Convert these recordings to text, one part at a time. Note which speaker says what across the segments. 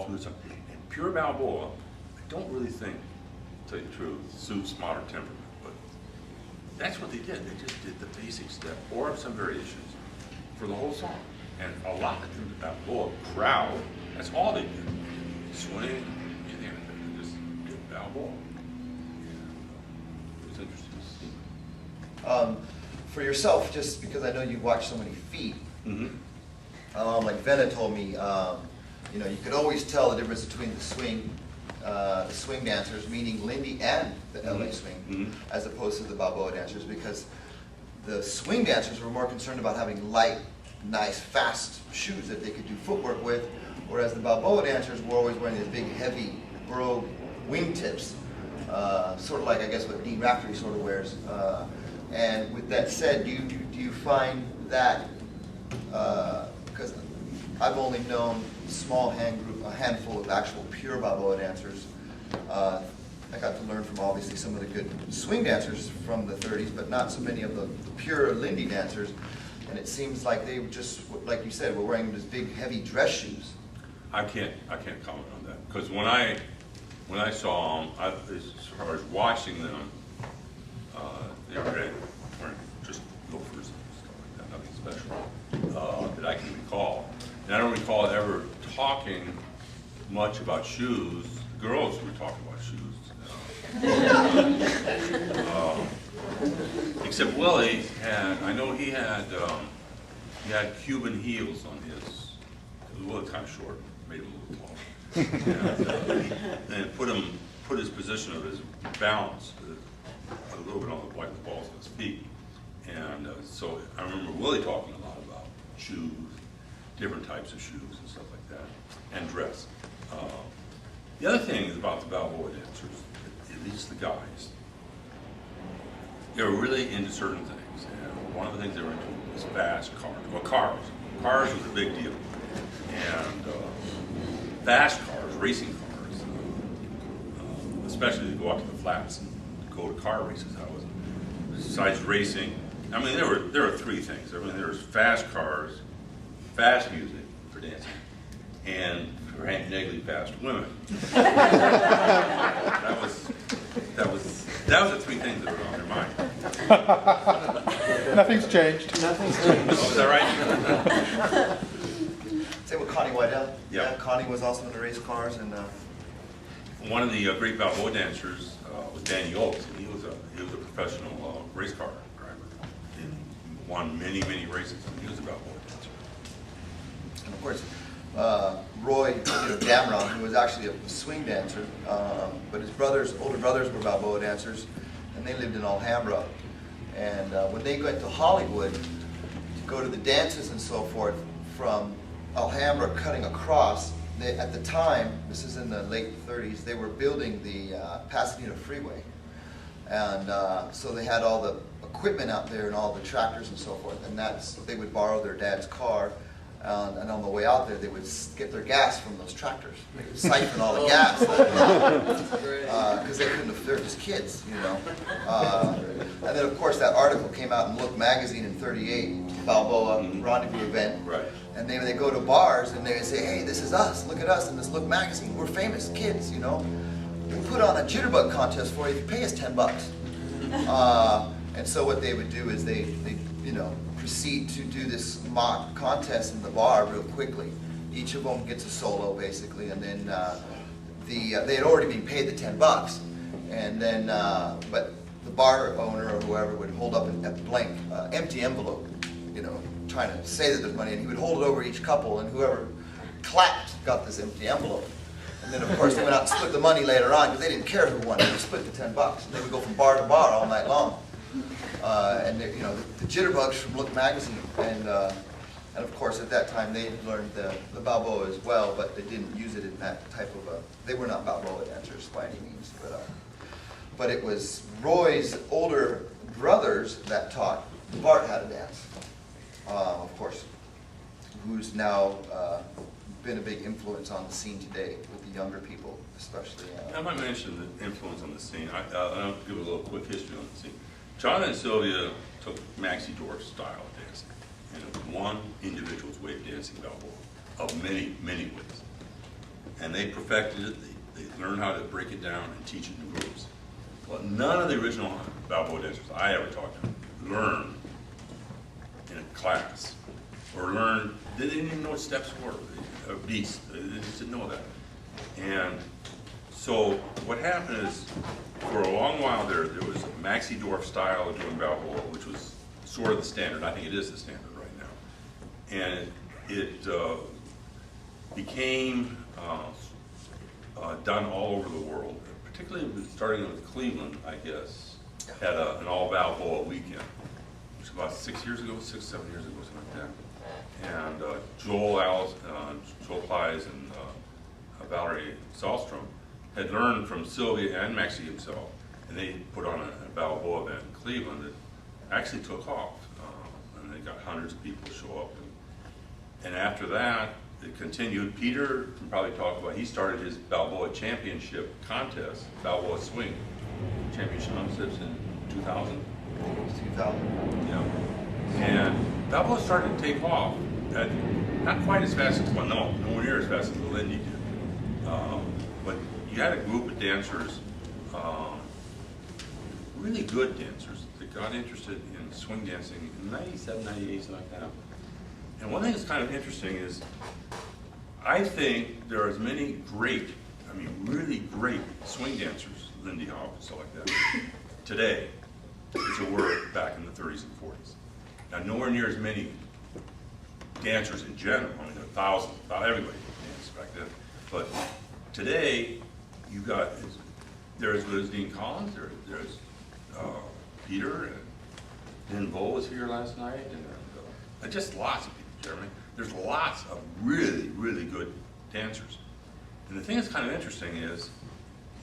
Speaker 1: all through something. And pure Balboa, I don't really think, to tell you the truth, suits modern temperament, but that's what they did. They just did the basic step, or some variations, for the whole song. And a lot of the Balboa crowd, that's all they did. Swing, and they just did Balboa. And it was interesting to see.
Speaker 2: For yourself, just because I know you watch so many feet, like Venna told me, you know, you could always tell the difference between the swing dancers, meaning Lindy and the LA swing, as opposed to the Balboa dancers, because the swing dancers were more concerned about having light, nice, fast shoes that they could do footwork with, whereas the Balboa dancers were always wearing these big, heavy, brogue wingtips, sort of like, I guess, what Dean Raftery sort of wears. And with that said, do you find that, because I've only known a handful of actual pure Balboa dancers. I got to learn from obviously some of the good swing dancers from the 30s, but not so many of the pure Lindy dancers. And it seems like they just, like you said, were wearing these big, heavy dress shoes.
Speaker 1: I can't comment on that, because when I saw them, as far as watching them, they were wearing just loafers and stuff like that, nothing special that I can recall. And I don't recall ever talking much about shoes. The girls were talking about shoes. Except Willie had, I know he had Cuban heels on his. It was kind of short, made him a little taller. And put his position of his balance a little bit on the balls of his feet. And so I remember Willie talking a lot about shoes, different types of shoes and stuff like that, and dress. The other thing is about the Balboa dancers, at least the guys, they were really into certain things. And one of the things they were into was fast cars. Well, cars. Cars was a big deal. And fast cars, racing cars, especially to go out to the flats and go to car races. That was, besides racing, I mean, there were three things. I mean, there was fast cars, fast music for dancing, and for Hank Negley, fast women. that was the three things that were on their mind.
Speaker 3: Nothing's changed.
Speaker 4: Nothing's changed.
Speaker 1: Oh, is that right?
Speaker 2: Same with Connie Waddell.
Speaker 1: Yep.
Speaker 2: Yeah, Connie was also in the race cars, and
Speaker 1: One of the great Balboa dancers was Danny Oaks, and he was a professional race car driver. He won many races, and he was a Balboa dancer.
Speaker 2: And of course, Roy Damron, who was actually a swing dancer, but his older brothers were Balboa dancers, and they lived in Alhambra. And when they went to Hollywood to go to the dances and so forth, from Alhambra cutting across, at the time, this is in the late 30s, they were building the Pasadena Freeway. And so they had all the equipment out there and all the tractors and so forth, and they would borrow their dad's car. And on the way out there, they would get their gas from those tractors. They would siphon all the gas, because they're just kids, you know. And then, of course, that article came out in Look magazine in '38, Balboa Rendezvous event.
Speaker 1: Right.
Speaker 2: And they would go to bars and they would say, "Hey, this is us. Look at us in this Look magazine. We're famous kids, you know. We put on a jitterbug contest for you if you pay us $10." And so what they would do is they proceed to do this mock contest in the bar real quickly. Each of them gets a solo basically, and then they had already been paid the $10, and then but the bar owner or whoever would hold up a blank, empty envelope, you know, trying to say that there's money, and he would hold it over each couple, and whoever clapped got this empty envelope. And then of course they went out and split the money later on, because they didn't care who won. They split the $10, and they would go from bar to bar all night long. And the jitterbugs from Look magazine, and of course at that time they learned the Balboa as well, but they didn't use it in that type of they were not Balboa dancers by any means, but it was Roy's older brothers that taught Bart how to dance, of course, who's now been a big influence on the scene today with the younger people, especially.
Speaker 1: I might mention the influence on the scene. I'll give a little quick history on the scene. John and Sylvia took Maxie Dorf's style of dancing, and it was one individual's way of dancing Balboa, of many ways. and they perfected it. They learned how to break it down and teach it in groups. Well, none of the original Balboa dancers I ever talked to learned in a class, or they didn't even know what steps were, beats. They just didn't know that. And so what happened is, for a long while there was a Maxi Dwarf style of doing Balboa, which was sort of the standard. I think it is the standard right now. And it became done all over the world, particularly starting with Cleveland, I guess, had an all Balboa weekend, which was about 6 years ago, 6, 7 years ago, something like that. And Joel Plies and Valerie Sahlstrom had learned from Sylvia and Maxie himself, and they put on a Balboa event in Cleveland that actually took off, and they got hundreds of people to show up. And after that, it continued. Peter can probably talk about, he started his Balboa Championship contest, Balboa Swing Championship in 2000.
Speaker 2: 2000.
Speaker 1: Yeah. And Balboa started to take off at not quite as fast as, well, nowhere near as fast as the Lindy did. But you had a group of dancers, really good dancers, that got interested in swing dancing in 97, 98, something like that. And one thing that's kind of interesting is, I think there are as many really great swing dancers, Lindy Hop and stuff like that, today, as there were back in the 30s and 40s. Now, nowhere near as many dancers in general. I mean, there are thousands, everybody danced back then. But today, you've got, they're as good as Dean Collins, there's Peter, and Lynn Vo was here last night, and just lots of people, Jeremy. There's lots of really, really good dancers. And the thing that's kind of interesting is,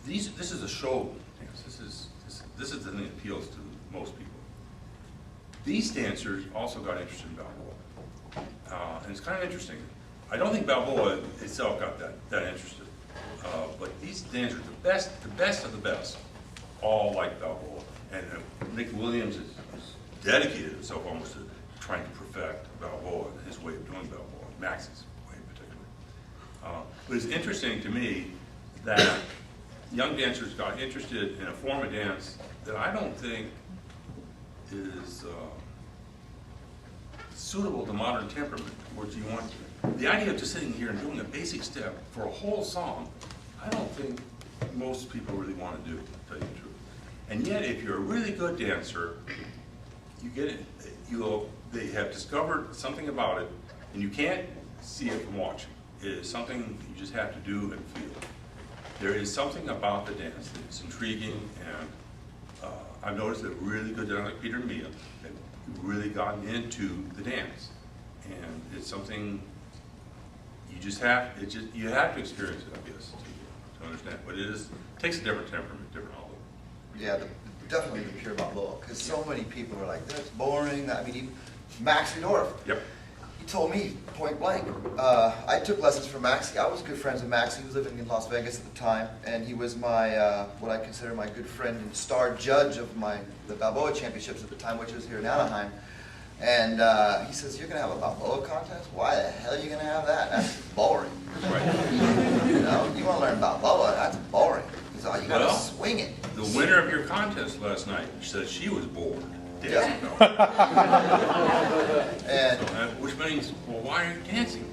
Speaker 1: this is a show dance. This is the thing that appeals to most people. These dancers also got interested in Balboa. And it's kind of interesting. I don't think Balboa itself got that interested. But these dancers, the best of the best, all like Balboa. And Nick Williams has dedicated himself almost to trying to perfect Balboa, his way of doing Balboa, Max's way particularly. But it's interesting to me that young dancers got interested in a form of dance that I don't think is suitable to modern temperament, which you want to. The idea of just sitting here and doing a basic step for a whole song, I don't think most people really want to do, to tell you the truth. And yet, if you're a really good dancer, you get it. They have discovered something about it, and you can't see it from watching. It is something you just have to do and feel. There is something about the dance that's intriguing, and I've noticed that really good dancers like Peter and Mia have really gotten into the dance, and it's something you have to experience it, I guess, to understand. But it takes a different temperament, different outlook.
Speaker 2: Yeah, definitely the pure Balboa, because so many people are like, that's boring. I mean, even Maxie Dorf.
Speaker 1: Yep.
Speaker 2: He told me point blank. I took lessons from Maxie. I was good friends with Maxie. He was living in Las Vegas at the time, and he was my what I consider my good friend and star judge of the Balboa Championships at the time, which was here in Anaheim. And he says, "You're gonna have a Balboa contest? Why the hell are you gonna have that? That's boring.
Speaker 1: Right.
Speaker 2: You know, you want to learn Balboa? That's boring. He's all, you gotta swing it."
Speaker 1: The winner of your contest last night said she was bored.
Speaker 2: Yeah.
Speaker 1: And which means, well, why are you dancing?